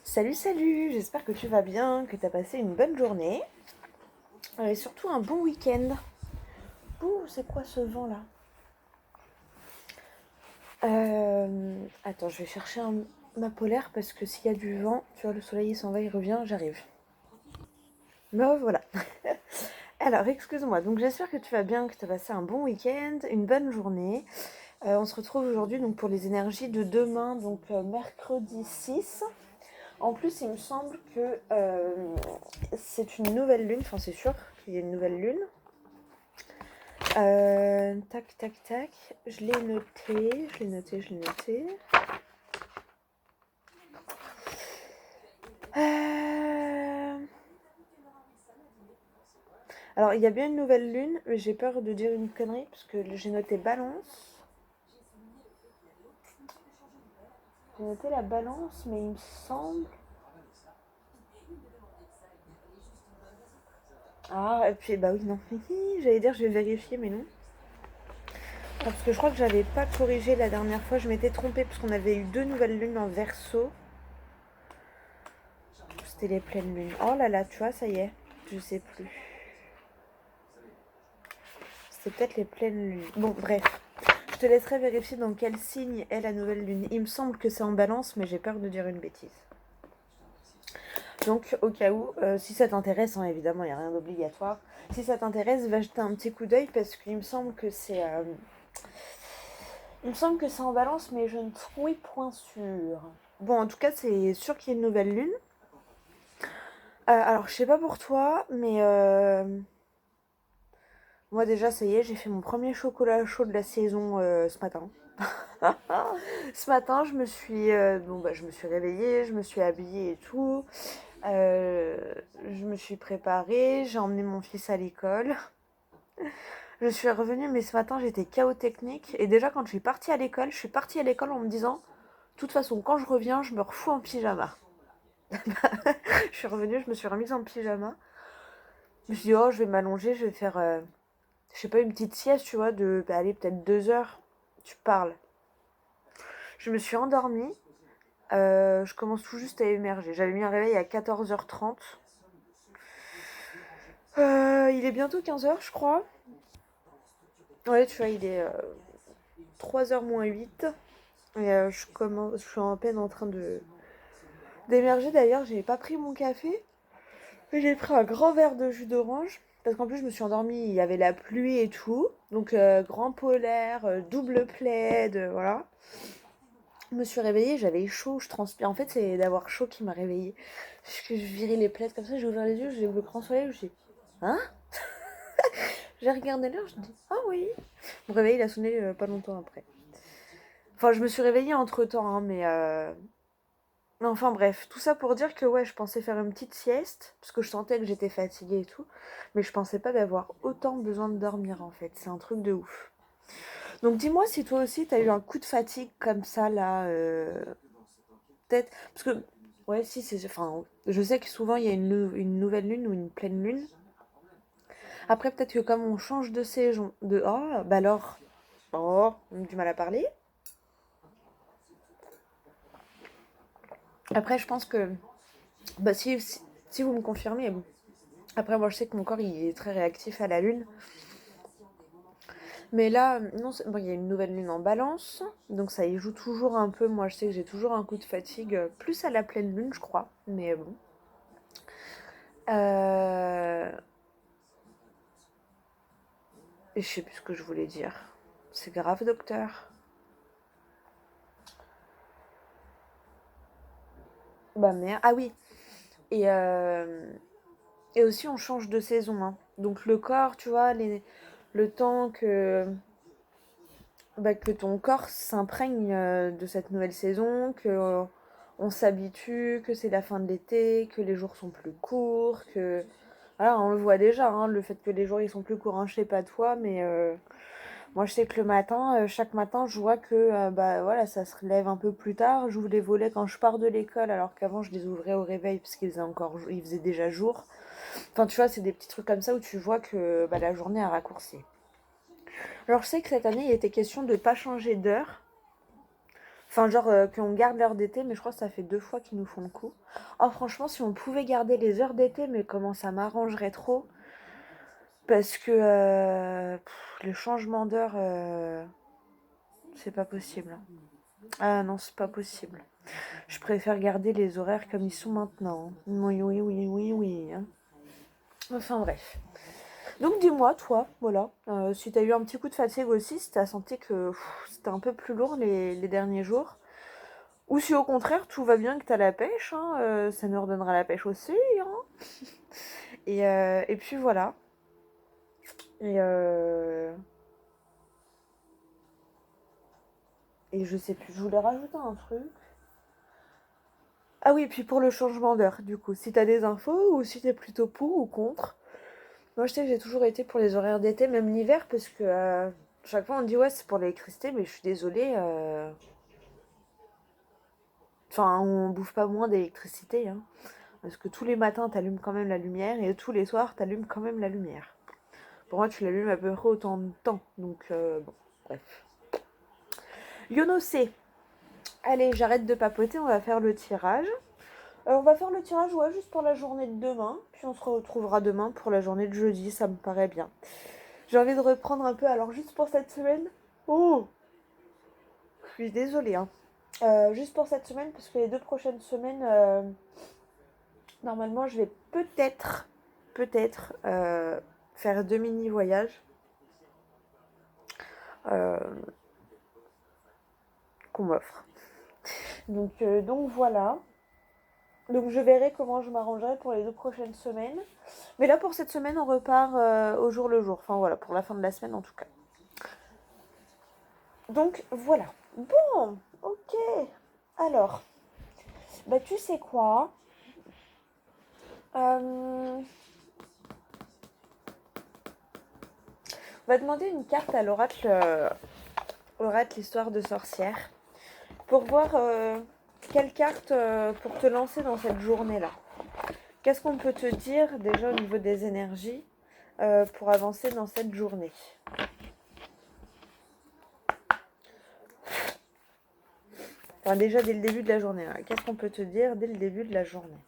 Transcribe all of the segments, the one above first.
Salut, salut, j'espère que tu vas bien, que tu as passé une bonne journée et surtout un bon week-end. Ouh, c'est quoi ce vent là? Attends, je vais chercher ma polaire parce que s'il y a du vent, tu vois, le soleil il s'en va, il revient, j'arrive. Me voilà. Alors, excuse-moi, donc j'espère que tu vas bien, que tu as passé un bon week-end, une bonne journée. On se retrouve aujourd'hui donc pour les énergies de demain, donc mercredi 6. En plus, il me semble que c'est une nouvelle lune, enfin c'est sûr qu'il y a une nouvelle lune. Tac, tac, tac. Je l'ai noté, je l'ai noté, je l'ai noté. Euh, Alors, il y a bien une nouvelle lune, mais j'ai peur de dire une connerie, parce que j'ai noté balance. J'ai noté la balance, mais il me semble... Ah, et puis, bah oui, non. J'allais dire, je vais vérifier, mais non. Parce que je crois que j'avais pas corrigé la dernière fois, je m'étais trompée, parce qu'on avait eu deux nouvelles lunes en verso. C'était les pleines lunes. Oh là là, tu vois, ça y est, je sais plus. C'était peut-être les pleines lunes. Bon, bref. Je te laisserai vérifier dans quel signe est la nouvelle lune. Il me semble que c'est en balance, mais j'ai peur de dire une bêtise. Donc, au cas où, si ça t'intéresse, hein, évidemment, il n'y a rien d'obligatoire. Si ça t'intéresse, va jeter un petit coup d'œil parce qu'il me semble que c'est... il me semble que c'est en balance, mais je ne suis point sûre. Bon, en tout cas, c'est sûr qu'il y a une nouvelle lune. Alors, je sais pas pour toi, mais moi déjà, ça y est, j'ai fait mon premier chocolat chaud de la saison ce matin. Ce matin, je me suis réveillée, je me suis habillée et tout. Je me suis préparée, j'ai emmené mon fils à l'école. Je suis revenue, mais ce matin, j'étais chaos technique. Et déjà, quand je suis partie à l'école en me disant, de toute façon, quand je reviens, je me refous en pyjama. Je suis revenue, je me suis remise en pyjama. Je me suis dit, oh, je vais m'allonger, je vais faire, je sais pas, une petite sieste, tu vois, allez, peut-être 2 heures. Tu parles. Je me suis endormie. Je commence tout juste à émerger. J'avais mis un réveil à 14h30. Il est bientôt 15h, je crois. Ouais, tu vois, il est 3h moins 8. Et je suis en peine en train d'émerger. D'ailleurs, j'ai pas pris mon café. Mais j'ai pris un grand verre de jus d'orange. Parce qu'en plus, je me suis endormie, il y avait la pluie et tout. Donc, grand polaire, double plaid, voilà. Je me suis réveillée, j'avais chaud, je transpire. En fait, c'est d'avoir chaud qui m'a réveillée. Parce que je virais les plaids comme ça, j'ai ouvert les yeux, j'ai vu le grand soleil, je me suis dit, hein? J'ai regardé l'heure, je me dis, ah oui. Mon réveil, il a sonné pas longtemps après. Enfin, je me suis réveillée entre temps, hein, mais. Enfin bref, tout ça pour dire que ouais, je pensais faire une petite sieste, parce que je sentais que j'étais fatiguée et tout, mais je pensais pas d'avoir autant besoin de dormir en fait. C'est un truc de ouf. Donc dis-moi si toi aussi t'as eu un coup de fatigue comme ça là, peut-être. Parce que, ouais, si, c'est. Enfin, je sais que souvent il y a une nouvelle lune ou une pleine lune. Après, peut-être que comme on change de saison. Oh, bah alors. Oh, on a du mal à parler. Après, je pense que. Bah, si vous me confirmez. Bon. Après, moi, je sais que mon corps il est très réactif à la lune. Mais là, non, bon, il y a une nouvelle lune en balance. Donc ça y joue toujours un peu. Moi, je sais que j'ai toujours un coup de fatigue. Plus à la pleine lune, je crois. Mais bon. Euh, Et je sais plus ce que je voulais dire. C'est grave, docteur. Bah merde. Ah oui. Et, euh, et aussi, on change de saison, hein. Donc le corps, tu vois, le temps que ton corps s'imprègne de cette nouvelle saison, que on s'habitue, que c'est la fin de l'été, que les jours sont plus courts, que... Voilà, on le voit déjà, hein, le fait que les jours ils sont plus courts, hein, je sais pas toi, mais moi je sais que le matin, chaque matin, je vois que bah voilà, ça se relève un peu plus tard. J'ouvre les volets quand je pars de l'école, alors qu'avant je les ouvrais au réveil parce il faisait déjà jour. Enfin, tu vois, c'est des petits trucs comme ça où tu vois que bah, la journée a raccourci. Alors, je sais que cette année, il était question de ne pas changer d'heure. Enfin, genre qu'on garde l'heure d'été, mais je crois que ça fait 2 fois qu'ils nous font le coup. Oh, franchement, si on pouvait garder les heures d'été, mais comment ça m'arrangerait trop. Parce que le changement d'heure, c'est pas possible. Ah non, c'est pas possible. Je préfère garder les horaires comme ils sont maintenant. Oui, oui, oui, oui, oui. Hein. Enfin bref. Donc dis-moi, toi, voilà, si t'as eu un petit coup de fatigue aussi, si t'as senti que c'était un peu plus lourd les derniers jours, ou si au contraire tout va bien que t'as la pêche, hein, ça nous redonnera la pêche aussi, hein. Et puis voilà. Et, euh, et je sais plus, je voulais rajouter un truc. Ah oui, et puis pour le changement d'heure, du coup, si t'as des infos ou si t'es plutôt pour ou contre. Moi, je sais que j'ai toujours été pour les horaires d'été, même l'hiver, parce que chaque fois on dit ouais, c'est pour l'électricité, mais je suis désolée. Enfin, on bouffe pas moins d'électricité, hein, parce que tous les matins, t'allumes quand même la lumière, et tous les soirs, t'allumes quand même la lumière. Pour moi, tu l'allumes à peu près autant de temps, donc bon, bref. Yono C. Allez, j'arrête de papoter, on va faire le tirage. On va faire le tirage, ouais, juste pour la journée de demain, puis on se retrouvera demain pour la journée de jeudi, ça me paraît bien. J'ai envie de reprendre un peu, alors juste pour cette semaine. Oh, je suis désolée, hein. Juste pour cette semaine, parce que les 2 prochaines semaines, normalement, je vais peut-être faire 2 mini-voyages euh, qu'on m'offre. Donc voilà. Donc je verrai comment je m'arrangerai pour les 2 prochaines semaines. Mais là, pour cette semaine, on repart au jour le jour. Enfin voilà, pour la fin de la semaine en tout cas. Donc voilà. Bon, ok. Alors, bah tu sais quoi On va demander une carte à l'oracle histoire de sorcière, pour voir quelle carte pour te lancer dans cette journée-là. Qu'est-ce qu'on peut te dire déjà au niveau des énergies pour avancer dans cette journée? Enfin, déjà dès le début de la journée. Hein. Qu'est-ce qu'on peut te dire dès le début de la journée?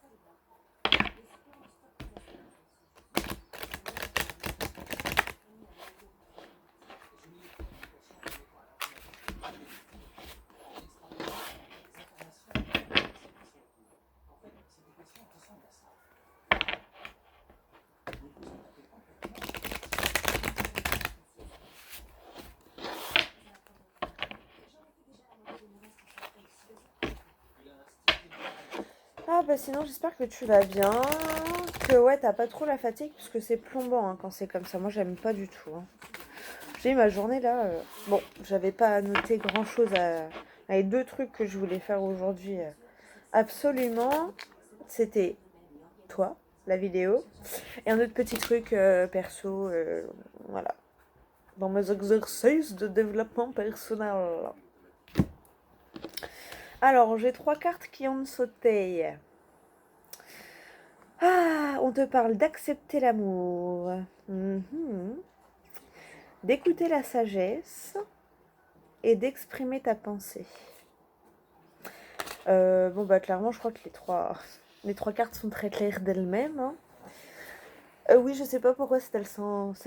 Ah bah sinon j'espère que tu vas bien, que ouais t'as pas trop la fatigue parce que c'est plombant hein, quand c'est comme ça. Moi j'aime pas du tout. Hein. J'ai eu ma journée là. Bon, j'avais pas noté grand chose avec 2 trucs que je voulais faire aujourd'hui. Absolument, c'était toi, la vidéo, et un autre petit truc perso, voilà, dans mes exercices de développement personnel. Alors, j'ai 3 cartes qui ont sauté. Ah, on te parle d'accepter l'amour, d'écouter la sagesse et d'exprimer ta pensée. Bon, bah clairement, je crois que les trois cartes sont très claires d'elles-mêmes. Hein. Oui, je sais pas pourquoi cet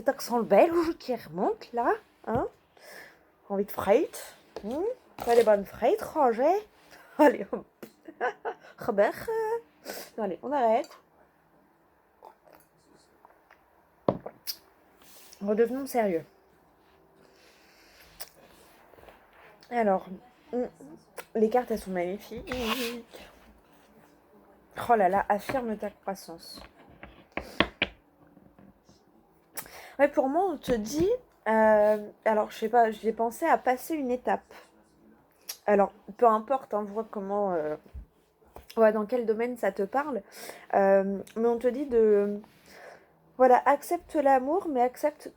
accent belge qui remonte là. Hein. Envie de frite. Pas les bonnes frites, Roger. Allez, Robert. Allez, on arrête. Redevenons sérieux. Alors, les cartes, elles sont magnifiques. Oh là là, affirme ta croissance. Ouais, pour moi, on te dit... alors, je sais pas, j'ai pensé à passer une étape. Alors, peu importe, hein, vois comment... ouais, dans quel domaine ça te parle. Mais on te dit de... Voilà, accepte l'amour, mais accepte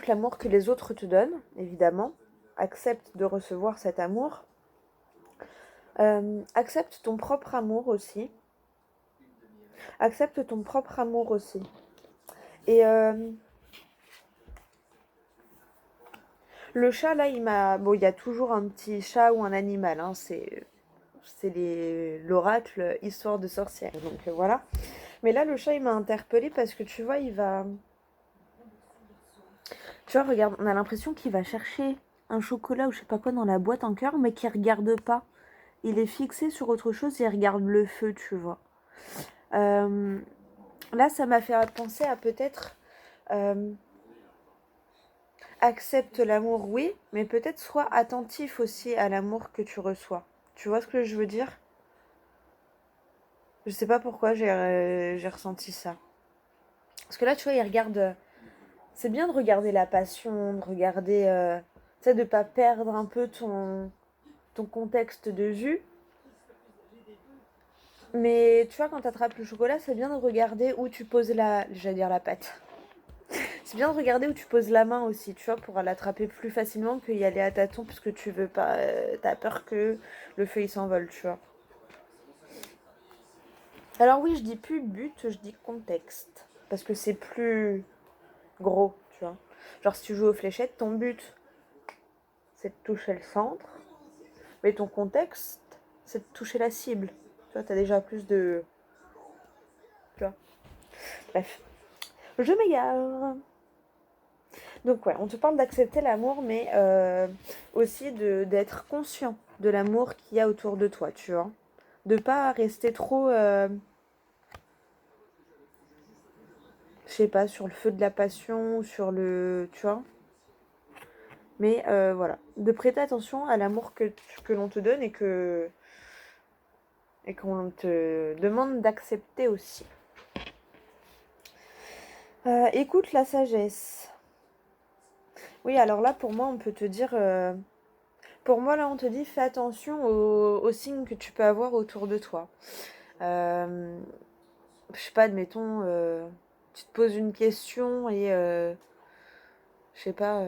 l'amour que les autres te donnent, évidemment. Accepte de recevoir cet amour. Accepte ton propre amour aussi. Accepte ton propre amour aussi. Et Le chat, là, il m'a... Bon, il y a toujours un petit chat ou un animal, hein. C'est l'oracle histoire de sorcière. Donc voilà. Mais là, le chat, il m'a interpellée parce que tu vois, il va... Tu vois, regarde, on a l'impression qu'il va chercher un chocolat ou je sais pas quoi dans la boîte en cœur, mais qu'il regarde pas. Il est fixé sur autre chose et il regarde le feu, tu vois. Euh, Là, ça m'a fait penser à peut-être euh, accepte l'amour, oui, mais peut-être sois attentif aussi à l'amour que tu reçois. Tu vois ce que je veux dire? Je sais pas pourquoi j'ai ressenti ça. Parce que là, tu vois, il regarde. C'est bien de regarder la passion, de regarder. Tu sais, de pas perdre un peu ton contexte de vue. Mais tu vois, quand tu attrapes le chocolat, c'est bien de regarder où tu poses la. J'allais dire la pâte. C'est bien de regarder où tu poses la main aussi, tu vois, pour l'attraper plus facilement qu'y aller à tâtons, parce que tu veux pas. T'as peur que le feu il s'envole, tu vois. Alors oui, je dis plus but, je dis contexte. Parce que c'est plus gros, tu vois. Genre si tu joues aux fléchettes, ton but, c'est de toucher le centre, mais ton contexte, c'est de toucher la cible. Tu vois, t'as déjà plus de... Tu vois. Bref, je m'égare. Donc ouais, on te parle d'accepter l'amour, mais aussi d'être conscient de l'amour qu'il y a autour de toi, tu vois. De pas rester trop, je sais pas, sur le feu de la passion, ou sur le... Tu vois. Mais voilà, de prêter attention à l'amour que l'on te donne et qu'on te demande d'accepter aussi. Écoute la sagesse. Oui, alors là, pour moi, on peut te dire... pour moi, là, on te dit, fais attention aux signes que tu peux avoir autour de toi. Euh, je sais pas, admettons, tu te poses une question et, je sais pas,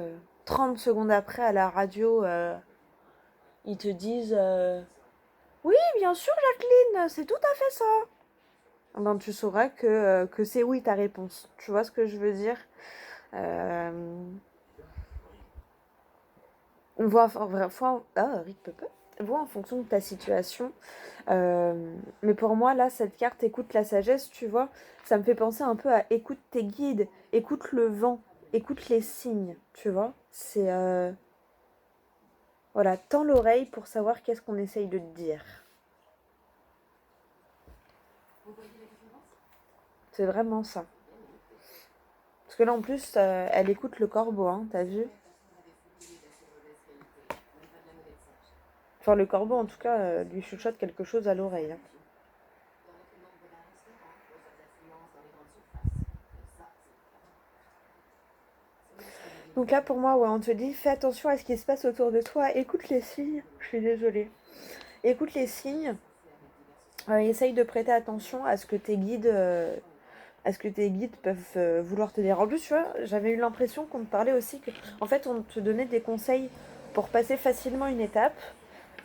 30 secondes après, à la radio, ils te disent... oui, bien sûr, Jacqueline, c'est tout à fait ça. Ben, tu sauras que c'est oui ta réponse. Tu vois ce que je veux dire? euh, vois, vois en fonction de ta situation. Mais pour moi, là, cette carte écoute la sagesse, tu vois, ça me fait penser un peu à écoute tes guides, écoute le vent, écoute les signes, tu vois. C'est... voilà, tends l'oreille pour savoir qu'est-ce qu'on essaye de te dire. C'est vraiment ça. Parce que là, en plus, elle écoute le corbeau, hein, t'as vu? Enfin, le corbeau, en tout cas, lui chuchote quelque chose à l'oreille, hein. Donc là, pour moi, ouais, on te dit, fais attention à ce qui se passe autour de toi, écoute les signes. Je suis désolée. Écoute les signes, essaye de prêter attention à ce que tes guides peuvent vouloir te dire. En plus, tu vois, j'avais eu l'impression qu'on te parlait aussi que, en fait, on te donnait des conseils pour passer facilement une étape.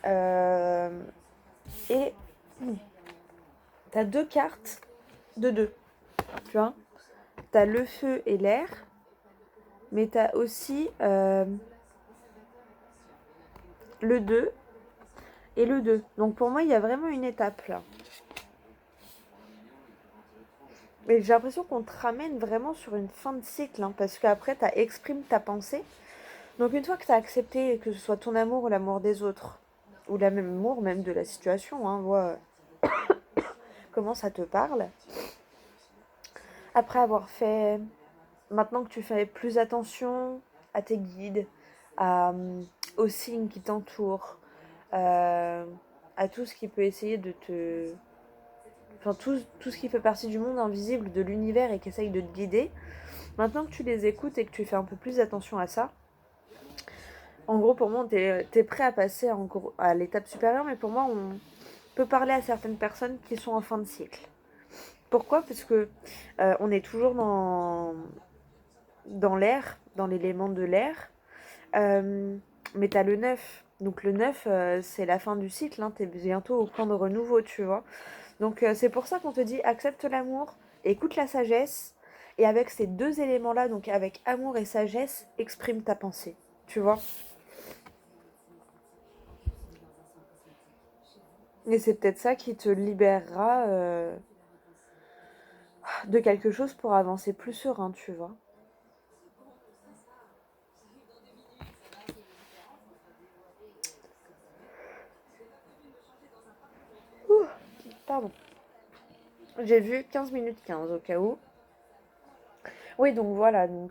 Euh, et t'as deux cartes de deux, tu vois. T'as le feu et l'air, mais t'as aussi le 2 et le 2. Donc pour moi, il y a vraiment une étape là. Et j'ai l'impression qu'on te ramène vraiment sur une fin de cycle, hein, parce qu'après, tu exprimes ta pensée. Donc une fois que tu as accepté que ce soit ton amour ou l'amour des autres, ou l'amour même de la situation, hein, vois comment ça te parle. Après avoir fait, maintenant que tu fais plus attention à tes guides, aux signes qui t'entourent, euh, à tout ce qui peut essayer de te... Enfin, tout ce qui fait partie du monde invisible, de l'univers et qui essaye de te guider. Maintenant que tu les écoutes et que tu fais un peu plus attention à ça, en gros, pour moi, t'es prêt à passer à l'étape supérieure, mais pour moi, on peut parler à certaines personnes qui sont en fin de cycle. Pourquoi? Parce que on est toujours dans l'air, dans l'élément de l'air, euh, mais t'as le 9. Donc le 9, c'est la fin du cycle, hein, t'es bientôt au point de renouveau, tu vois. Donc c'est pour ça qu'on te dit accepte l'amour, écoute la sagesse, et avec ces deux éléments-là, donc avec amour et sagesse, exprime ta pensée. tu vois. Et c'est peut-être ça qui te libérera de quelque chose pour avancer plus serein, tu vois. Ouh, pardon. J'ai vu 15 minutes 15 au cas où. Oui, donc voilà, donc...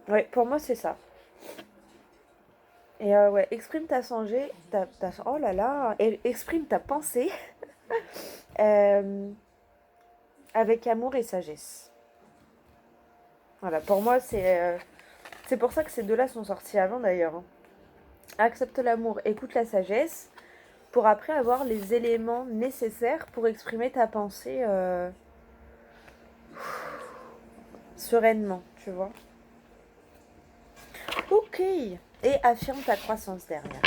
Ouais, pour moi, c'est ça. Et ouais, exprime ta sangée, oh là là, exprime ta pensée euh, avec amour et sagesse. Voilà, pour moi, c'est pour ça que ces deux-là sont sortis avant d'ailleurs, hein. Accepte l'amour, écoute la sagesse, pour après avoir les éléments nécessaires pour exprimer ta pensée sereinement, tu vois. Ok. Et affirme ta croissance derrière.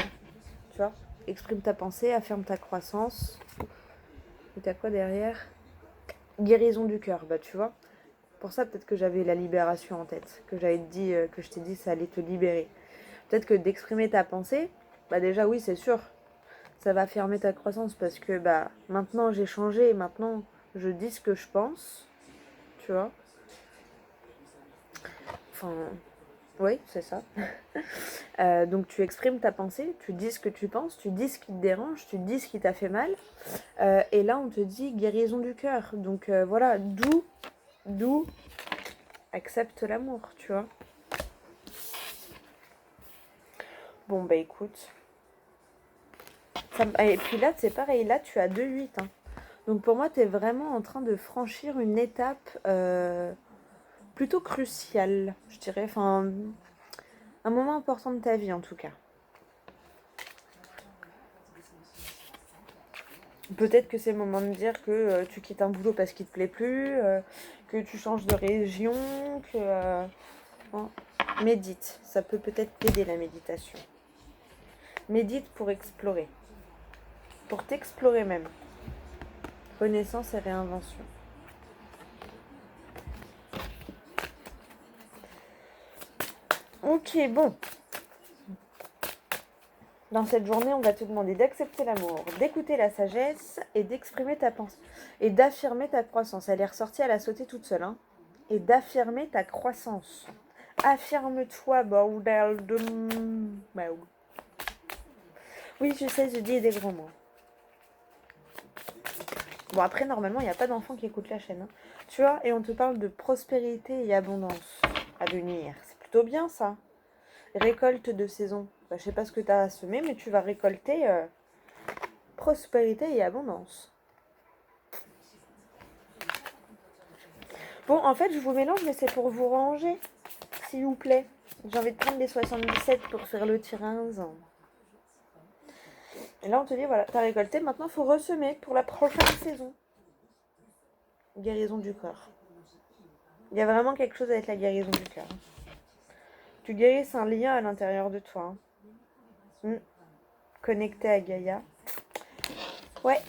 Tu vois, exprime ta pensée, affirme ta croissance. Et t'as quoi derrière? Guérison du cœur, bah tu vois. Pour ça, peut-être que j'avais la libération en tête, que j'avais dit, que je t'ai dit, ça allait te libérer. Peut-être que d'exprimer ta pensée, bah déjà oui, c'est sûr, ça va affirmer ta croissance parce que bah maintenant j'ai changé et maintenant je dis ce que je pense, tu vois. Enfin, oui, c'est ça. Donc tu exprimes ta pensée, tu dis ce que tu penses, tu dis ce qui te dérange, tu dis ce qui t'a fait mal. Et là, on te dit guérison du cœur. Donc voilà, d'où accepte l'amour, tu vois. Bon, bah écoute. Et puis là, c'est pareil, là, tu as 2,8. Hein. Donc pour moi, tu es vraiment en train de franchir une étape plutôt cruciale, je dirais. Enfin, un moment important de ta vie, en tout cas. Peut-être que c'est le moment de dire que tu quittes un boulot parce qu'il te plaît plus, que tu changes de région, que... Hein. Médite, ça peut peut-être t'aider la méditation. Médite pour explorer, pour t'explorer même. Connaissance et réinvention. Ok, bon. Dans cette journée, on va te demander d'accepter l'amour, d'écouter la sagesse et d'exprimer ta pensée. Et d'affirmer ta croissance. Elle est ressortie, elle a sauté toute seule. Hein. Et d'affirmer ta croissance. Affirme-toi, bordel de... Oui, je sais, je dis des gros mots. Bon, après, normalement, il n'y a pas d'enfant qui écoute la chaîne. Hein. Tu vois, et on te parle de prospérité et abondance à venir. C'est plutôt bien, ça. Récolte de saison. Bah, je sais pas ce que tu as semé, mais tu vas récolter prospérité et abondance. Bon, en fait, je vous mélange, mais c'est pour vous ranger, s'il vous plaît. J'ai envie de prendre les 77 pour faire le tirage. Et là, on te dit, voilà, t'as récolté, maintenant, il faut ressemer pour la prochaine saison. Guérison du corps. Il y a vraiment quelque chose avec la guérison du cœur. Tu guérisses un lien à l'intérieur de toi. Hein. Connecté à Gaïa. Ouais.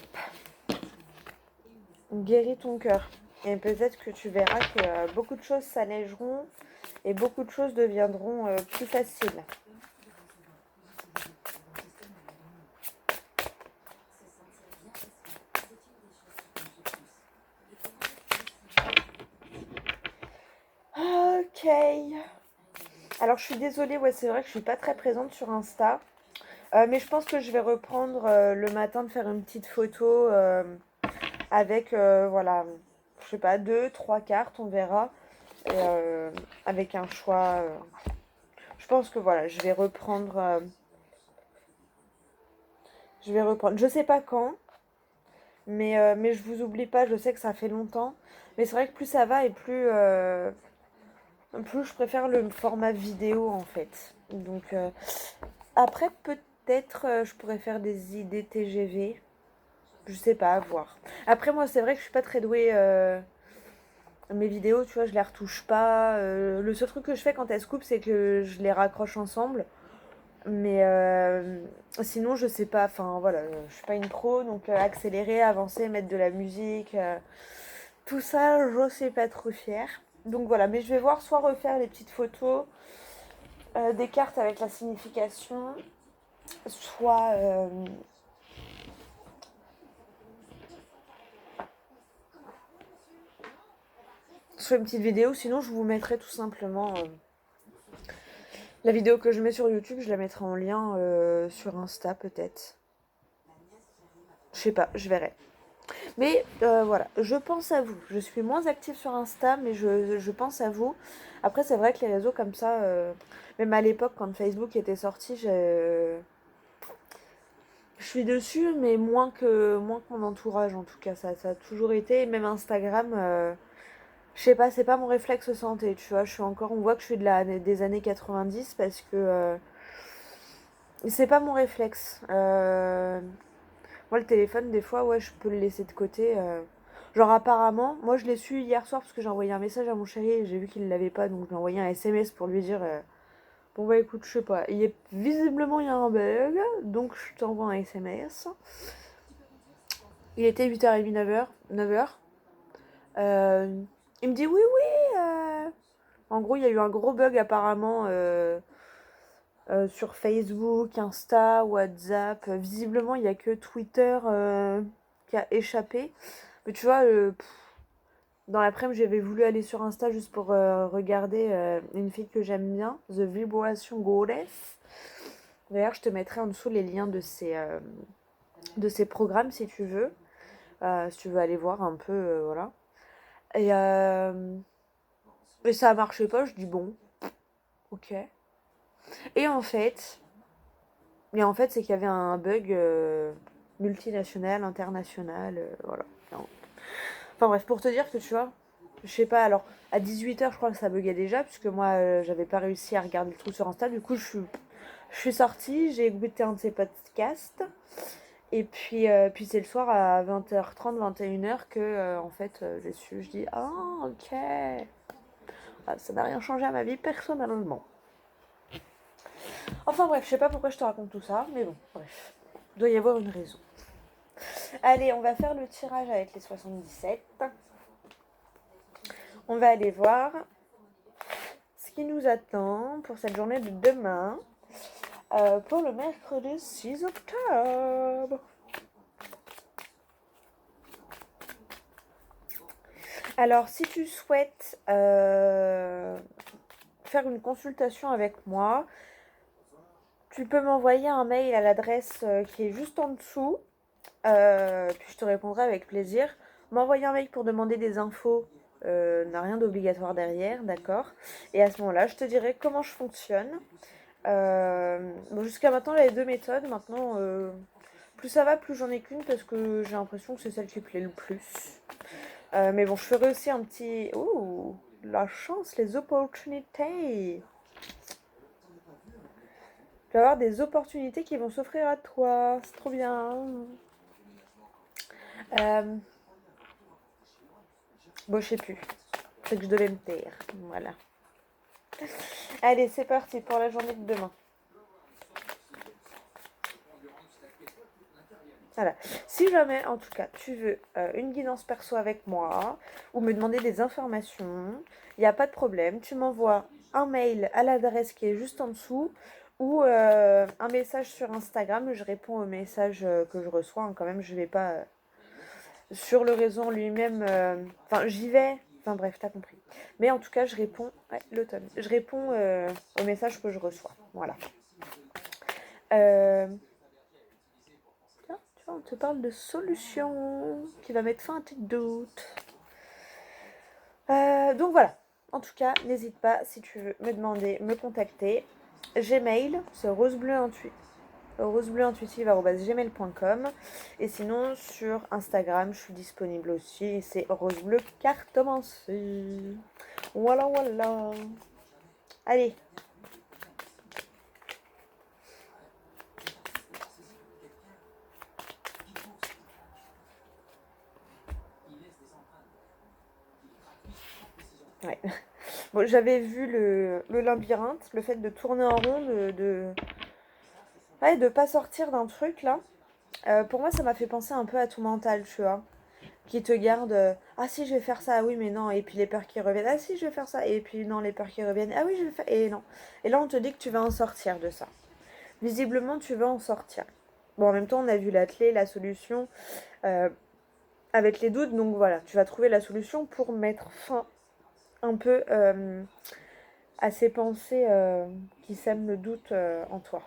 Guéris ton cœur. Et peut-être que tu verras que beaucoup de choses s'allégeront et beaucoup de choses deviendront plus faciles. Ok. Alors je suis désolée, ouais, c'est vrai que je suis pas très présente sur Insta. Mais je pense que je vais reprendre le matin de faire une petite photo avec, voilà, je sais pas, 2, 3 cartes, on verra. Et, avec un choix. Je pense que voilà, je vais reprendre. Je vais reprendre. Je sais pas quand, mais je vous oublie pas, je sais que ça fait longtemps. Mais c'est vrai que plus ça va et plus je préfère le format vidéo en fait. Donc après peut-être je pourrais faire des idées TGV. Je sais pas, à voir. Après moi c'est vrai que je suis pas très douée. Mes vidéos, tu vois, je les retouche pas. Le seul truc que je fais quand elles se coupent, c'est que je les raccroche ensemble. Mais sinon, je sais pas. Enfin voilà, je suis pas une pro, donc accélérer, avancer, mettre de la musique, tout ça, je sais pas trop fière. Donc voilà, mais je vais voir soit refaire les petites photos des cartes avec la signification, soit sur une petite vidéo. Sinon, je vous mettrai tout simplement la vidéo que je mets sur YouTube, je la mettrai en lien sur Insta peut-être. Je sais pas, je verrai. Mais voilà, je pense à vous. Je suis moins active sur Insta, mais je pense à vous. Après, c'est vrai que les réseaux comme ça, même à l'époque, quand Facebook était sorti, je suis dessus, mais moins que mon entourage en tout cas. Ça a toujours été. Et même Instagram, je sais pas, c'est pas mon réflexe santé, tu vois. On voit que je suis des années 90 parce que c'est pas mon réflexe. Moi, le téléphone, des fois, ouais, je peux le laisser de côté. Genre, apparemment, moi, je l'ai su hier soir parce que j'ai envoyé un message à mon chéri et j'ai vu qu'il l'avait pas, donc j'ai envoyé un SMS pour lui dire bon, bah écoute, je sais pas, visiblement, il y a un bug, donc je t'envoie un SMS. Il était 8h30, 9h. 9h. Il me dit oui, oui. En gros, il y a eu un gros bug apparemment sur Facebook, Insta, WhatsApp. Visiblement, il n'y a que Twitter qui a échappé. Mais tu vois, dans l'après-midi, j'avais voulu aller sur Insta juste pour regarder une fille que j'aime bien, The Vibration Goddess. D'ailleurs, je te mettrai en dessous les liens de ces programmes si tu veux. Si tu veux aller voir un peu, voilà. Et ça a marché pas, je dis bon, ok. Et en fait, c'est qu'il y avait un bug multinational, international, voilà. Enfin bref, pour te dire que tu vois, je sais pas, alors à 18h je crois que ça buguait déjà, puisque moi j'avais pas réussi à regarder le truc sur Insta, du coup je suis sortie, j'ai écouté un de ses podcasts, et puis c'est le soir à 20h30, 21h que en fait j'ai su, je dis ah ok. Ah, ça n'a rien changé à ma vie personnellement. Enfin bref, je sais pas pourquoi je te raconte tout ça, mais bon, bref. Il doit y avoir une raison. Allez, on va faire le tirage avec les 77. On va aller voir ce qui nous attend pour cette journée de demain. Pour le mercredi 6 octobre. Alors, si tu souhaites faire une consultation avec moi, tu peux m'envoyer un mail à l'adresse qui est juste en dessous. Puis je te répondrai avec plaisir. M'envoyer un mail pour demander des infos n'a rien d'obligatoire derrière, d'accord. Et à ce moment-là, je te dirai comment je fonctionne. Bon, jusqu'à maintenant, j'avais deux méthodes. Maintenant, plus ça va, plus j'en ai qu'une parce que j'ai l'impression que c'est celle qui plaît le plus. Mais bon, je ferai aussi un petit... Oh, la chance, les opportunités. Tu vas avoir des opportunités qui vont s'offrir à toi. C'est trop bien. Bon, je sais plus. C'est que je devais me taire. Voilà. Allez, c'est parti pour la journée de demain. Voilà. Si jamais, en tout cas, tu veux une guidance perso avec moi ou me demander des informations, il n'y a pas de problème. Tu m'envoies un mail à l'adresse qui est juste en dessous ou un message sur Instagram. Je réponds aux messages que je reçois. Hein, quand même, je vais pas sur le réseau lui-même. Enfin, j'y vais. Enfin bref, t'as compris. Mais en tout cas, je réponds. Ouais, l'automne. Je réponds aux messages que je reçois. Voilà. Tiens, tu vois, on te parle de solution qui va mettre fin à tes doutes. Donc voilà. En tout cas, n'hésite pas si tu veux me demander, me contacter. Gmail, c'est rosebleuintuitive@gmail.com. Et sinon, sur Instagram, je suis disponible aussi. C'est rosebleu cartomancie. Voilà, voilà. Allez. Ouais. Bon, j'avais vu le labyrinthe, le fait de tourner en rond, ouais, de pas sortir d'un truc là. Pour moi, ça m'a fait penser un peu à tout mental, tu vois. qui te garde ah si je vais faire ça, ah oui mais non, et puis les peurs qui reviennent, ah si je vais faire ça, et puis non les peurs qui reviennent, ah oui je vais faire, et non. Et là on te dit que tu vas en sortir de ça. Visiblement tu vas en sortir. Bon en même temps on a vu la clé, la solution avec les doutes, donc voilà, tu vas trouver la solution pour mettre fin un peu à ces pensées qui sèment le doute en toi.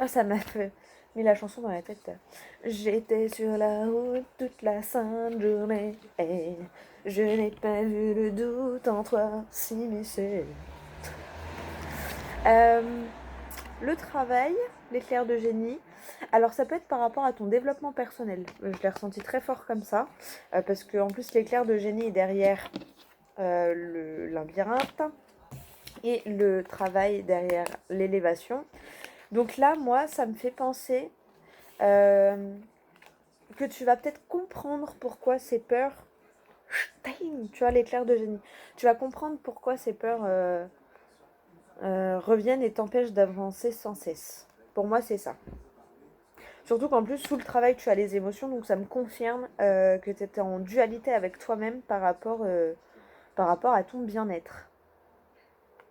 Ah, ça m'a fait mis la chanson dans la tête. J'étais sur la route toute la sainte journée et je n'ai pas vu le doute en toi s'immiscer. Le travail, l'éclair de génie. Alors ça peut être par rapport à ton développement personnel. Je l'ai ressenti très fort comme ça. Parce qu'en plus l'éclair de génie est derrière le labyrinthe et le travail derrière l'élévation. Donc là, moi, ça me fait penser que tu vas peut-être comprendre pourquoi ces peurs... Tu vois, l'éclair de génie. Tu vas comprendre pourquoi ces peurs reviennent et t'empêchent d'avancer sans cesse. Pour moi, c'est ça. Surtout qu'en plus, sous le travail, tu as les émotions, donc ça me confirme que tu étais en dualité avec toi-même par rapport à ton bien-être.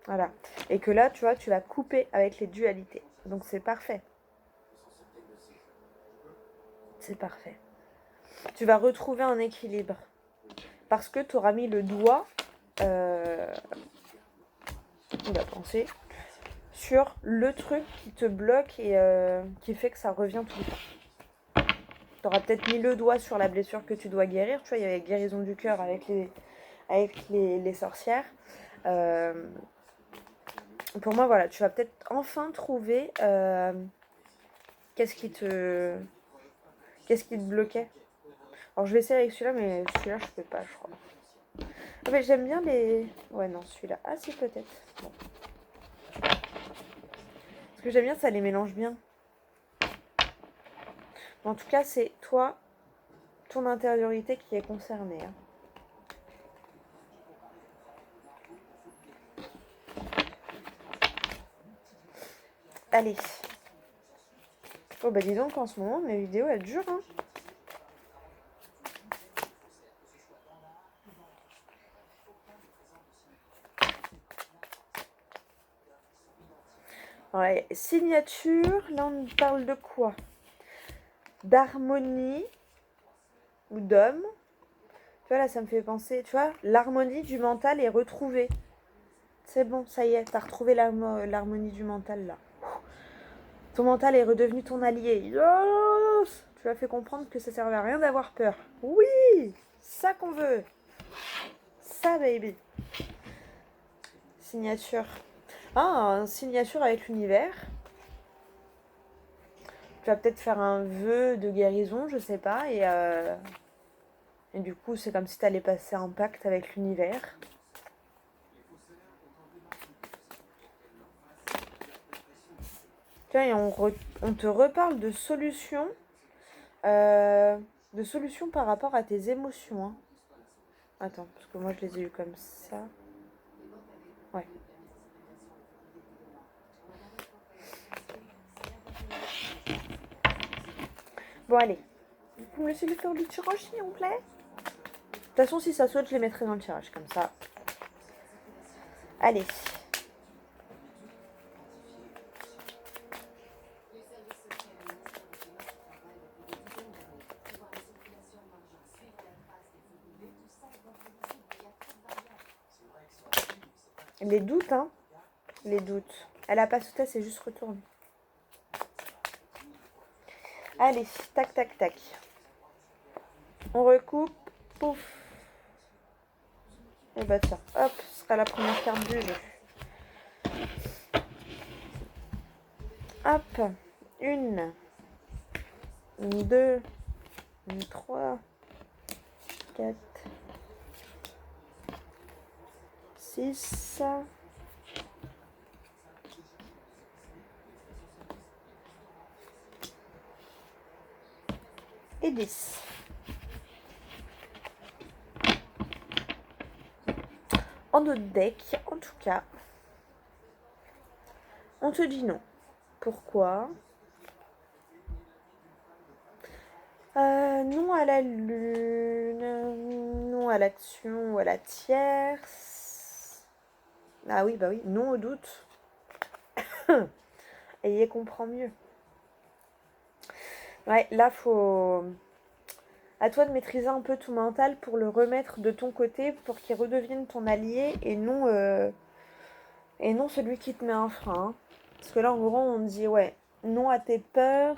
Voilà. Et que là, tu vois, tu vas couper avec les dualités. Donc c'est parfait. C'est parfait. Tu vas retrouver un équilibre. Parce que tu auras mis le doigt, il a pensé, sur le truc qui te bloque et qui fait que ça revient tout le temps. Tu auras peut-être mis le doigt sur la blessure que tu dois guérir. Tu vois, il y avait guérison du cœur avec les sorcières. Pour moi, voilà, tu vas peut-être enfin trouver qu'est-ce qui te bloquait. Alors, je vais essayer avec celui-là, mais celui-là, je peux pas, je crois. Ah, mais j'aime bien les... Ouais, non, celui-là. Ah, si, peut-être. Bon. Ce que j'aime bien, ça les mélange bien. En tout cas, c'est toi, ton intériorité qui est concernée. Hein. Allez. Oh bah dis donc, en ce moment, mes vidéos, elles durent. Hein. Ouais, signature, là on parle de quoi? D'harmonie ou d'homme. Tu vois, là, ça me fait penser, tu vois, l'harmonie du mental est retrouvée. C'est bon, ça y est, t'as retrouvé l'harmonie du mental, là. Ton mental est redevenu ton allié. Yes! Tu as fait comprendre que ça servait à rien d'avoir peur. Oui! Ça qu'on veut. Ça, baby. Signature. Ah, une signature avec l'univers. Tu vas peut-être faire un vœu de guérison, je sais pas. Et du coup, c'est comme si tu allais passer un pacte avec l'univers. Tiens, et on te reparle de solutions. De solutions par rapport à tes émotions. Hein. Attends, parce que moi je les ai eues comme ça. Ouais. Bon, allez. Vous me laissez le faire du tirage, s'il vous plaît? De toute façon, si ça saute, je les mettrai dans le tirage, comme ça. Allez. Les doutes, hein. Les doutes. Elle a pas sauté, elle s'est juste retournée. Allez, tac, tac, tac. On recoupe. Pouf. Et bah tiens, hop, ce sera la première carte du jeu. Hop. 1, 2, 3, 4, 6. Et 10. En notre deck, en tout cas, on te dit non. Pourquoi? Non à la lune, non à l'action ou à la tierce. Ah oui, bah oui, non au doute. Et y comprend mieux. Ouais, là, faut... À toi de maîtriser un peu ton mental pour le remettre de ton côté, pour qu'il redevienne ton allié et non celui qui te met un frein. Hein. Parce que là, en gros, on dit, ouais, non à tes peurs,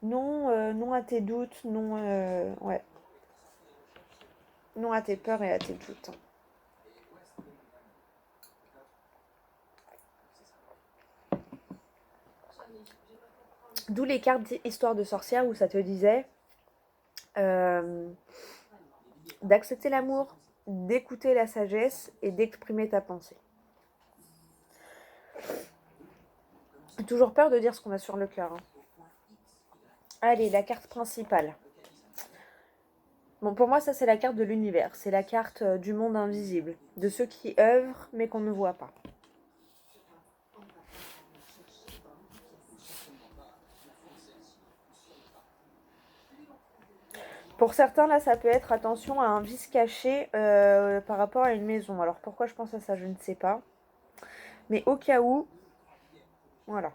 non, non à tes doutes, non, ouais, non à tes peurs et à tes doutes. D'où les cartes Histoire de sorcière où ça te disait d'accepter l'amour, d'écouter la sagesse et d'exprimer ta pensée. J'ai toujours peur de dire ce qu'on a sur le cœur. Hein. Allez, la carte principale. Bon, pour moi, ça, c'est la carte de l'univers. C'est la carte du monde invisible. De ceux qui œuvrent, mais qu'on ne voit pas. Pour certains, là, ça peut être attention à un vice caché par rapport à une maison. Alors, pourquoi je pense à ça, je ne sais pas. Mais au cas où, voilà.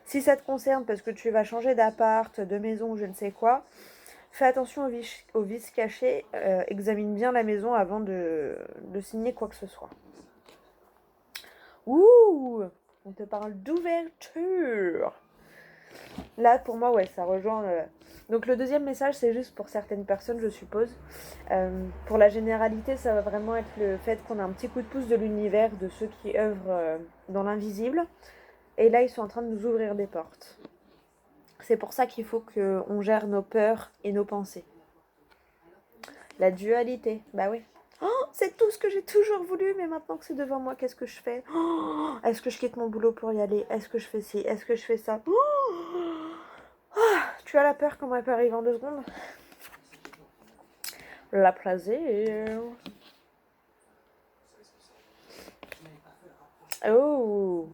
Si ça te concerne parce que tu vas changer d'appart, de maison ou je ne sais quoi, fais attention aux vices cachés. Examine bien la maison avant de signer quoi que ce soit. Ouh, on te parle d'ouverture. Là, pour moi, ouais, ça rejoint... Donc le deuxième message, c'est juste pour certaines personnes, je suppose. Pour la généralité, ça va vraiment être le fait qu'on a un petit coup de pouce de l'univers, de ceux qui œuvrent dans l'invisible. Et là, ils sont en train de nous ouvrir des portes. C'est pour ça qu'il faut qu'on gère nos peurs et nos pensées. La dualité, bah oui. Oh, c'est tout ce que j'ai toujours voulu, mais maintenant que c'est devant moi, qu'est-ce que je fais? Oh, est-ce que je quitte mon boulot pour y aller? Est-ce que je fais ci? Est-ce que je fais ça? Oh, tu as la peur comment elle peut arriver en 2 secondes? La plaisir. Oh,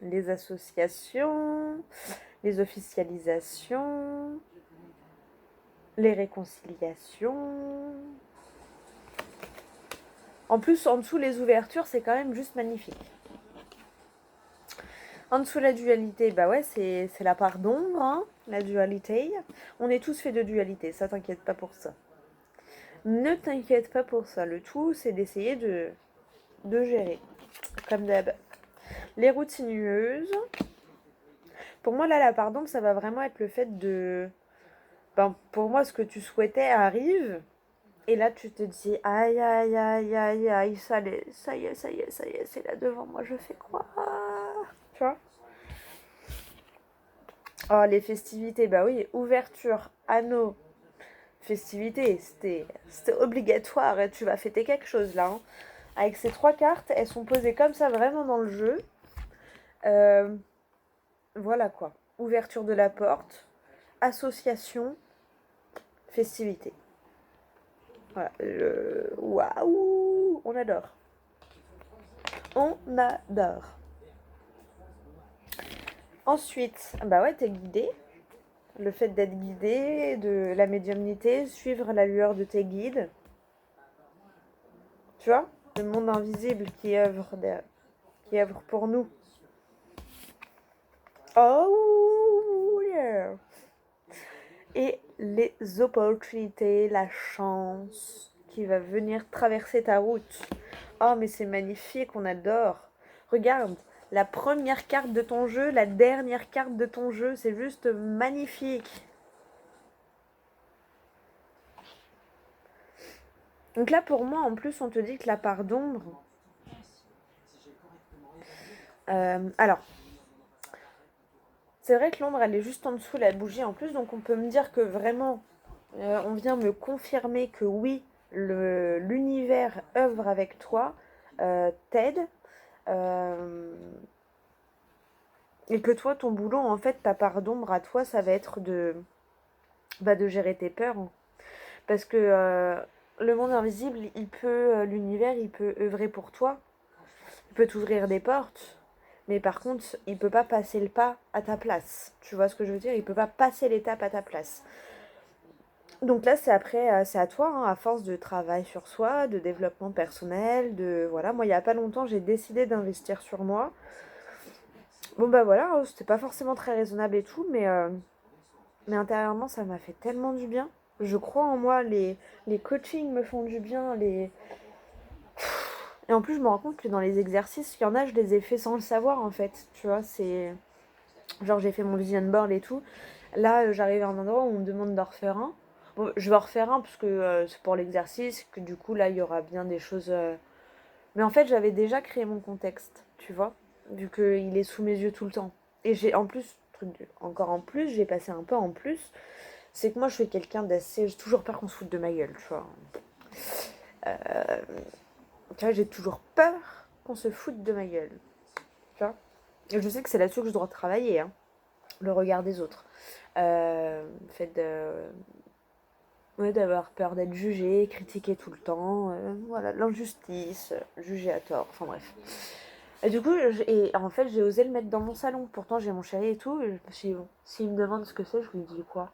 les associations, les officialisations, les réconciliations. En plus, en dessous, les ouvertures, c'est quand même juste magnifique. En dessous, la dualité, bah ouais, c'est la part d'ombre, hein, la dualité. On est tous faits de dualité, ça t'inquiète pas pour ça. Ne t'inquiète pas pour ça. Le tout, c'est d'essayer de gérer, comme d'hab. Les routes sinueuses. Pour moi, là, la part d'ombre, ça va vraiment être le fait de... Ben, pour moi, ce que tu souhaitais arrive. Et là, tu te dis, aïe, aïe, aïe, aïe, aïe, ça y est, ça y est, ça y est, ça y est, c'est là devant moi, je fais quoi? Tu vois? Oh, les festivités, bah oui, ouverture, anneau, festivités, c'était obligatoire, et tu vas fêter quelque chose là. Hein. Avec ces 3 cartes, elles sont posées comme ça vraiment dans le jeu. Voilà quoi. Ouverture de la porte, association, festivité. Voilà. Waouh, on adore. On adore. Ensuite, bah ouais, t'es guidé. Le fait d'être guidé, de la médiumnité, suivre la lueur de tes guides. Tu vois? Le monde invisible qui œuvre pour nous. Oh yeah! Et les opportunités, la chance qui va venir traverser ta route. Oh, mais c'est magnifique, on adore. Regarde, la première carte de ton jeu, la dernière carte de ton jeu, c'est juste magnifique. Donc là, pour moi, en plus, on te dit que la part d'ombre... alors, c'est vrai que l'ombre, elle est juste en dessous de la bougie en plus, donc on peut me dire que vraiment, on vient me confirmer que oui, l'univers œuvre avec toi, t'aide, et que toi, ton boulot, en fait, ta part d'ombre à toi, ça va être de gérer tes peurs. Hein. Parce que le monde invisible, l'univers, il peut œuvrer pour toi, il peut t'ouvrir des portes, Mais par contre, il peut pas passer le pas à ta place. Tu vois ce que je veux dire? Il peut pas passer l'étape à ta place. Donc là, c'est après, c'est à toi, hein, à force de travail sur soi, de développement personnel, de voilà. Moi, il y a pas longtemps, j'ai décidé d'investir sur moi. Bon bah voilà, hein, c'était pas forcément très raisonnable et tout, mais intérieurement, ça m'a fait tellement du bien. Je crois en moi, les coachings me font du bien, les... Et en plus, je me rends compte que dans les exercices, il y en a, je les ai fait sans le savoir, en fait. Tu vois, c'est... Genre, j'ai fait mon vision board et tout. Là, j'arrive à un endroit où on me demande d'en refaire un. Bon, je vais en refaire un parce que c'est pour l'exercice, que du coup, là, il y aura bien des choses... Mais en fait, j'avais déjà créé mon contexte, tu vois, vu qu'il est sous mes yeux tout le temps. Et j'ai en plus, encore en plus, j'ai passé un peu en plus, c'est que moi, je suis quelqu'un d'assez... J'ai toujours peur qu'on se foute de ma gueule, tu vois. Euh, Tu vois, j'ai toujours peur qu'on se foute de ma gueule. Tu vois. Et je sais que c'est là-dessus que je dois travailler, hein. Le regard des autres. Le fait de... Ouais, d'avoir peur d'être jugé, critiqué tout le temps. Voilà, l'injustice, jugé à tort, enfin bref. Et du coup, en fait, j'ai osé le mettre dans mon salon. Pourtant, j'ai mon chéri et tout. Et je me suis dit, bon, s'il me demande ce que c'est, je lui dis quoi.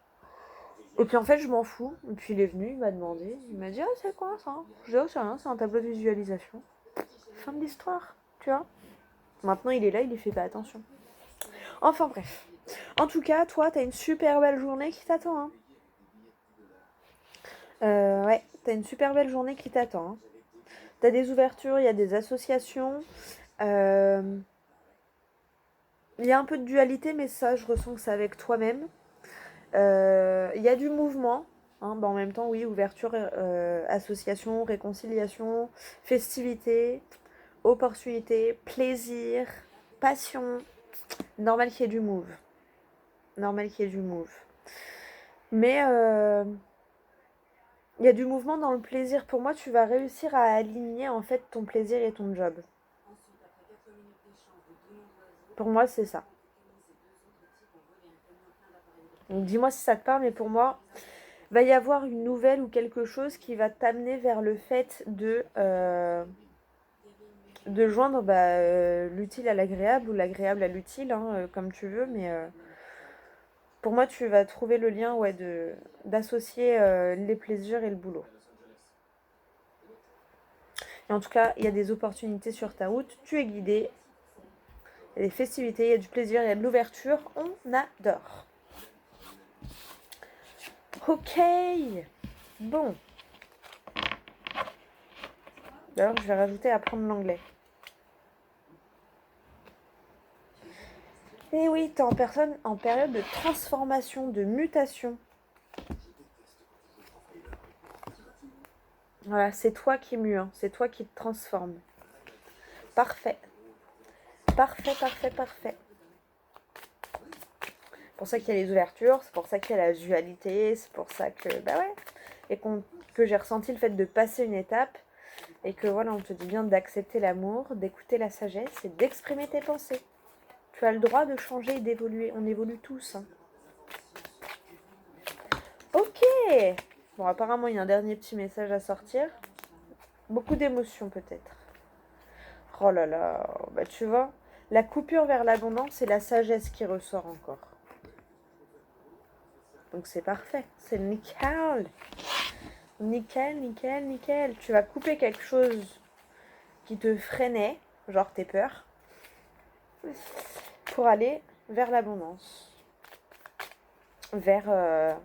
Et puis en fait, je m'en fous. Et puis il est venu, il m'a demandé. Il m'a dit, ah, c'est quoi ça? Je dis, oh, c'est rien, c'est un tableau de visualisation. Fin de l'histoire, tu vois. Maintenant, il est là, il y fait pas attention. Enfin bref. En tout cas, toi, t'as une super belle journée qui t'attend. Hein. Ouais, t'as une super belle journée qui t'attend. Hein. T'as des ouvertures, il y a des associations. Euh, Il y a un peu de dualité, mais ça, je ressens que c'est avec toi-même. Il y a du mouvement. Hein, bah en même temps, oui, ouverture, association, réconciliation, festivité, opportunité, plaisir, passion. Normal qu'il y ait du move. Normal qu'il y ait du move. Mais il y a du mouvement dans le plaisir. Pour moi, tu vas réussir à aligner en fait ton plaisir et ton job. Pour moi, c'est ça. Donc dis-moi si ça te parle, mais pour moi, va y avoir une nouvelle ou quelque chose qui va t'amener vers le fait de joindre l'utile à l'agréable ou l'agréable à l'utile, hein, comme tu veux, mais pour moi, tu vas trouver le lien ouais, d'associer les plaisirs et le boulot. Et en tout cas, il y a des opportunités sur ta route, tu es guidé, il y a des festivités, il y a du plaisir, il y a de l'ouverture, on adore. Ok, bon. D'ailleurs, je vais rajouter apprendre l'anglais. Et oui, t'es en période de transformation, de mutation. Voilà, c'est toi qui mue, hein, c'est toi qui te transforme. Parfait. Parfait, parfait, parfait. C'est pour ça qu'il y a les ouvertures, c'est pour ça qu'il y a la dualité, c'est pour ça que, bah ouais, et que j'ai ressenti le fait de passer une étape, et que voilà, on te dit bien d'accepter l'amour, d'écouter la sagesse et d'exprimer tes pensées. Tu as le droit de changer et d'évoluer, on évolue tous. Hein. Ok. Bon, apparemment, il y a un dernier petit message à sortir. Beaucoup d'émotions peut-être. Oh là là, bah tu vois, la coupure vers l'abondance, c'est la sagesse qui ressort encore. Donc c'est parfait, c'est nickel. Nickel, nickel, nickel. Tu vas couper quelque chose qui te freinait, genre tes peurs, pour aller vers l'abondance. Vers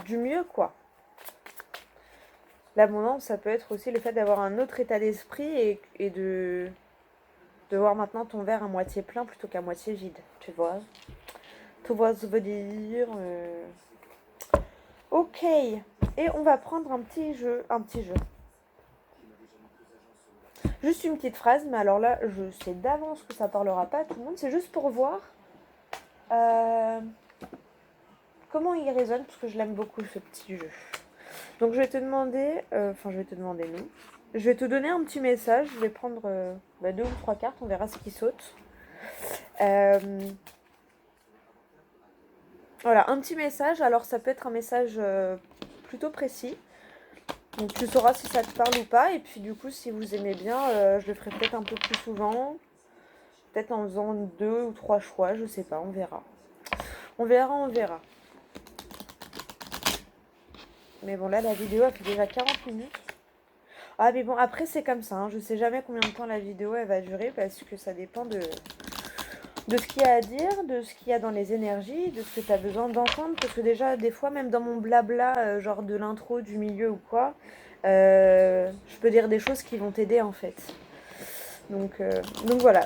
du mieux, quoi. L'abondance, ça peut être aussi le fait d'avoir un autre état d'esprit et de voir maintenant ton verre à moitié plein plutôt qu'à moitié vide, tu vois. Tu vois ce que je veux dire. Ok, et on va prendre un petit jeu. Juste une petite phrase, mais alors là, je sais d'avance que ça parlera pas à tout le monde. C'est juste pour voir euh, comment il résonne, parce que je l'aime beaucoup ce petit jeu. Donc je vais te demander, nous. Je vais te donner un petit message. Je vais prendre 2 ou 3 cartes, on verra ce qui saute. Voilà, un petit message. Alors ça peut être un message plutôt précis. Donc tu sauras si ça te parle ou pas. Et puis du coup, si vous aimez bien, je le ferai peut-être un peu plus souvent. peut-être en faisant 2 ou 3 choix, je sais pas, on verra. On verra, on verra. Mais bon, là, la vidéo a fait déjà 40 minutes. Ah, mais bon, après, c'est comme ça, hein. Je sais jamais combien de temps la vidéo, elle va durer, parce que ça dépend de ce qu'il y a à dire, de ce qu'il y a dans les énergies, de ce que tu as besoin d'entendre. Parce que déjà, des fois, même dans mon blabla, genre de l'intro, du milieu ou quoi, je peux dire des choses qui vont t'aider, en fait. Donc voilà.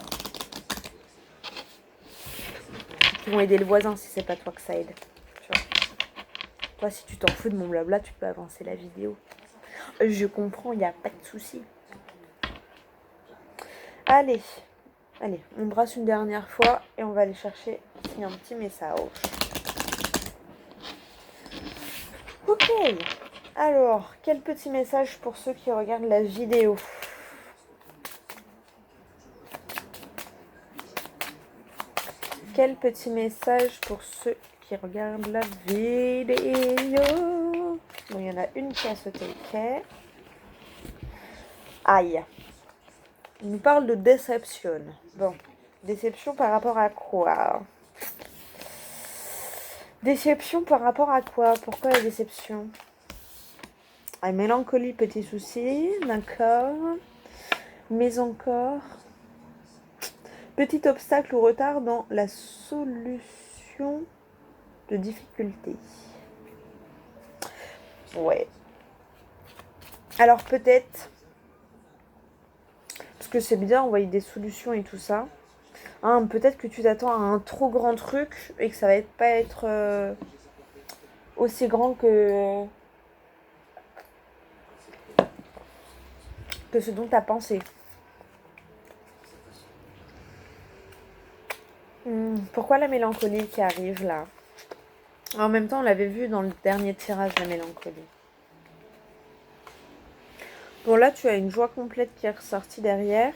Qui vont aider le voisin si c'est pas toi que ça aide. Tu vois. Toi, si tu t'en fous de mon blabla, tu peux avancer la vidéo. Je comprends, il n'y a pas de souci. Allez, on brasse une dernière fois et on va aller chercher s'il y a un petit message. Ok, alors, quel petit message pour ceux qui regardent la vidéo? Quel petit message pour ceux qui regardent la vidéo? Bon, il y en a une qui a sauté le quai. Aïe. Il nous parle de déception. Bon, déception par rapport à quoi? Déception par rapport à quoi? Pourquoi la déception? Ah, mélancolie, petit souci, d'accord. Mais encore. Petit obstacle ou retard dans la solution de difficulté. Ouais. Alors peut-être, parce que c'est bien envoyer des solutions et tout ça, hein, peut-être que tu t'attends à un trop grand truc et que ça va pas être aussi grand que ce dont tu as pensé. Pourquoi la mélancolie qui arrive là? En même temps, on l'avait vu dans le dernier tirage, la mélancolie. Bon, là, tu as une joie complète qui est ressortie derrière.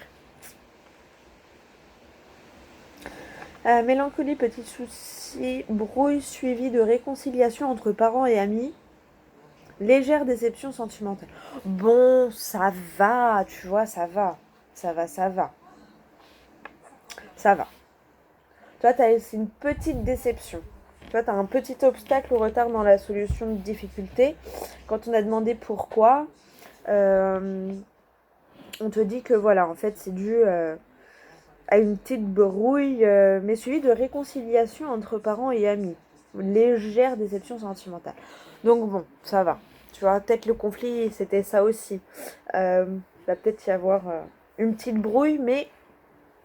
Mélancolie, petit souci, brouille suivi de réconciliation entre parents et amis. Légère déception sentimentale. Bon, ça va, tu vois, ça va. Ça va, ça va. Ça va. Toi, c'est une petite déception. Toi, tu as un petit obstacle ou retard dans la solution de difficulté. Quand on a demandé pourquoi, on te dit que voilà, en fait, c'est dû à une petite brouille, mais suivie de réconciliation entre parents et amis. Une légère déception sentimentale. Donc bon, ça va. Tu vois, peut-être le conflit, c'était ça aussi. Va peut-être y avoir une petite brouille, mais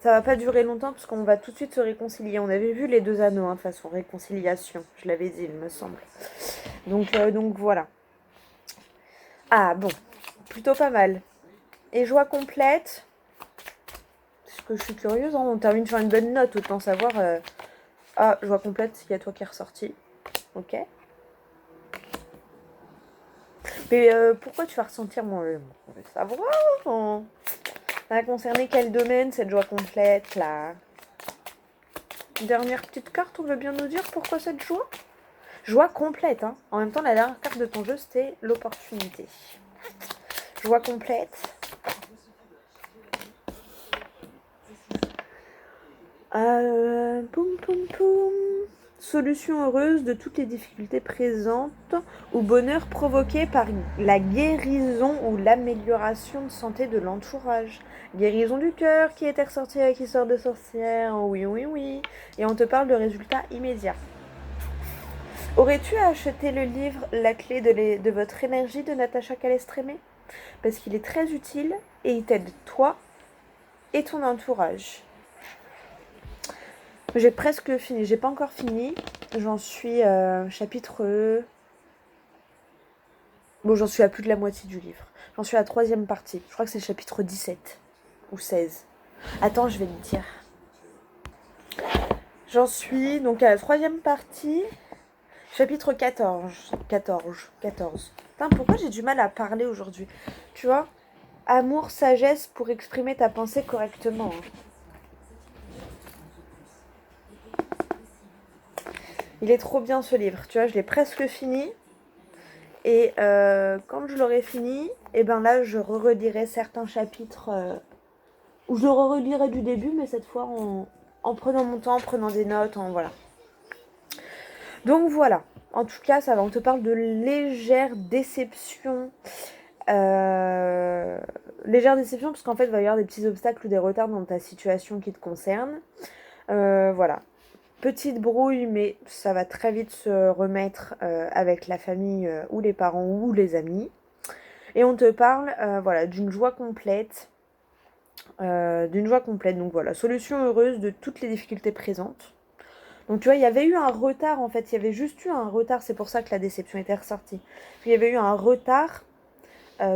ça va pas durer longtemps parce qu'on va tout de suite se réconcilier. On avait vu les 2 anneaux, hein, de façon réconciliation. Je l'avais dit, il me semble. Donc voilà. Ah bon, plutôt pas mal. Et joie complète. Parce que je suis curieuse, hein, on termine sur une bonne note, autant savoir. Ah, joie complète, il y a toi qui est ressorti. Ok. Mais pourquoi tu vas ressentir mon... On veut savoir. Ça va concerner quel domaine cette joie complète là? Dernière petite carte, on veut bien nous dire pourquoi cette joie? Joie complète, hein. En même temps, la dernière carte de ton jeu, c'était l'opportunité. Joie complète. Poum poum poum. Solution heureuse de toutes les difficultés présentes ou bonheur provoqué par la guérison ou l'amélioration de santé de l'entourage. Guérison du cœur qui était ressortie avec Histoire de sorcière. Oui, oui, oui. Et on te parle de résultats immédiats. Aurais-tu acheté le livre La clé de votre énergie de Natacha Calestrémé? Parce qu'il est très utile et il t'aide toi et ton entourage. J'ai presque fini, j'ai pas encore fini. J'en suis chapitre... Bon, j'en suis à plus de la moitié du livre. J'en suis à la 3e partie. Je crois que c'est le chapitre 17 ou 16. Attends, je vais te dire. J'en suis donc à la 3e partie, chapitre 14. 14. Putain, pourquoi j'ai du mal à parler aujourd'hui? Tu vois, amour, sagesse pour exprimer ta pensée correctement. Il est trop bien ce livre, tu vois, je l'ai presque fini. Et quand je l'aurai fini, et ben là, je relirai certains chapitres Ou je le relirai du début, mais cette fois en prenant mon temps, en prenant des notes, voilà. Donc voilà. En tout cas, ça va. On te parle de légère déception. Légère déception parce qu'en fait, il va y avoir des petits obstacles ou des retards dans ta situation qui te concerne. Voilà. Petite brouille, mais ça va très vite se remettre avec la famille ou les parents ou les amis. Et on te parle voilà, d'une joie complète. Donc voilà, solution heureuse de toutes les difficultés présentes. Donc tu vois, il y avait eu un retard en fait, il y avait juste eu un retard, c'est pour ça que la déception était ressortie. Il y avait eu un retard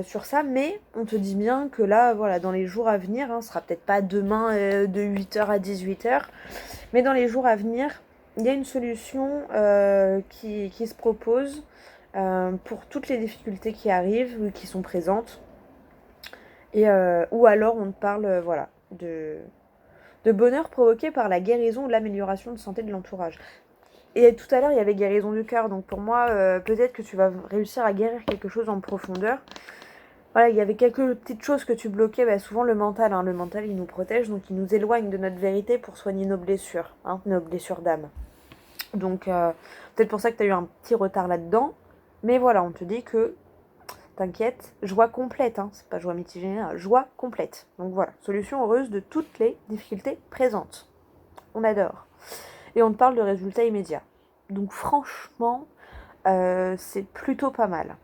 sur ça, mais on te dit bien que là, voilà, dans les jours à venir, ce sera peut-être pas demain de 8h à 18h, mais dans les jours à venir, il y a une solution qui se propose pour toutes les difficultés qui arrivent ou qui sont présentes. Et, ou alors on te parle voilà, de bonheur provoqué par la guérison ou l'amélioration de santé de l'entourage. Et tout à l'heure, il y avait guérison du cœur. Donc pour moi, peut-être que tu vas réussir à guérir quelque chose en profondeur. Voilà, il y avait quelques petites choses que tu bloquais. Bah, souvent le mental. Le mental, il nous protège. Donc il nous éloigne de notre vérité pour soigner nos blessures. Nos blessures d'âme. Donc peut-être pour ça que tu as eu un petit retard là-dedans. Mais voilà, on te dit que t'inquiète, joie complète, c'est pas joie mitigée, joie complète. Donc voilà, solution heureuse de toutes les difficultés présentes. On adore. Et on te parle de résultats immédiats. Donc franchement, c'est plutôt pas mal.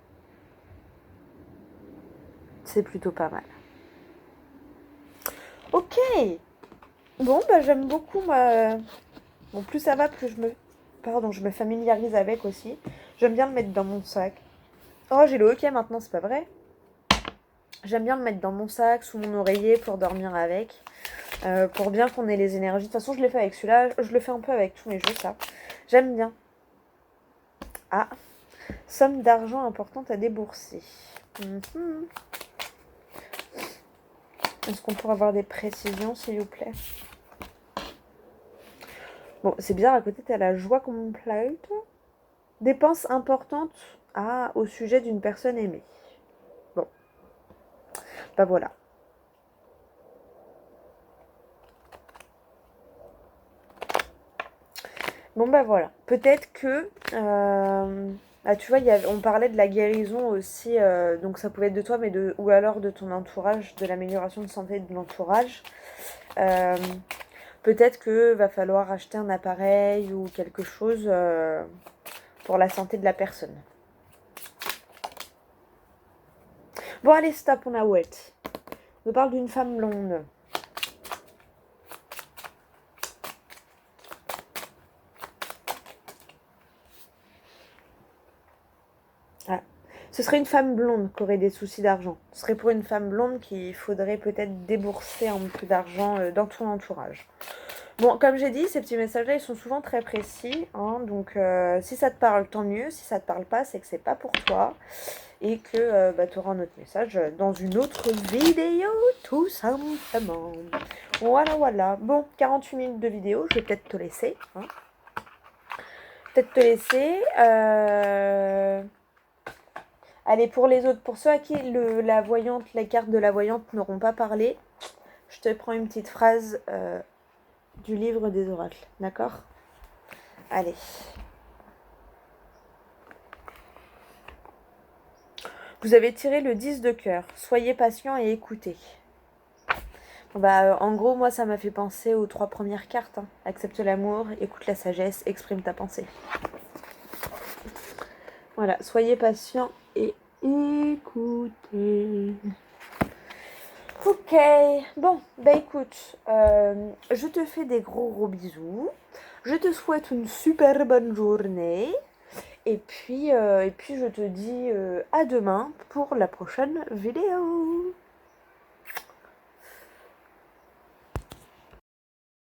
C'est plutôt pas mal. Ok. Bon, bah j'aime beaucoup, moi. Bon, plus ça va, plus je me familiarise avec aussi. J'aime bien le mettre dans mon sac. Oh, j'ai le hockey maintenant, c'est pas vrai. J'aime bien le mettre dans mon sac, sous mon oreiller pour dormir avec. Pour bien qu'on ait les énergies. De toute façon, je l'ai fait avec celui-là. Je le fais un peu avec tous mes jeux, ça. J'aime bien. Ah. Somme d'argent importante à débourser. Est-ce qu'on pourrait avoir des précisions, s'il vous plaît? Bon, c'est bizarre, à côté, tu as la joie complète. Dépenses importantes au sujet d'une personne aimée. Bon. Bah voilà. Bon bah voilà. Peut-être que... tu vois, on parlait de la guérison aussi. Donc ça pouvait être de toi, mais ou alors de ton entourage, de l'amélioration de santé de l'entourage. Peut-être que va falloir acheter un appareil ou quelque chose pour la santé de la personne. Bon allez, stop, on a wet. On parle d'une femme blonde. Ce serait une femme blonde qui aurait des soucis d'argent. Ce serait pour une femme blonde qu'il faudrait peut-être débourser un peu d'argent dans ton entourage. Bon, comme j'ai dit, ces petits messages-là, ils sont souvent très précis. Donc, si ça te parle, tant mieux. Si ça te parle pas, c'est que c'est pas pour toi. Et que tu auras un autre message dans une autre vidéo, tout simplement. Voilà. Bon, 48 minutes de vidéo. Je vais peut-être te laisser. Allez, pour les autres, pour ceux à qui les cartes de la voyante n'auront pas parlé, je te prends une petite phrase du livre des oracles, d'accord? Allez. Vous avez tiré le 10 de cœur. Soyez patient et écoutez. En gros, moi, ça m'a fait penser aux 3 premières cartes. Accepte l'amour, écoute la sagesse, exprime ta pensée. Voilà, soyez patient et écoutez. Ok, bon, écoute, je te fais des gros bisous. Je te souhaite une super bonne journée. Et puis je te dis à demain pour la prochaine vidéo.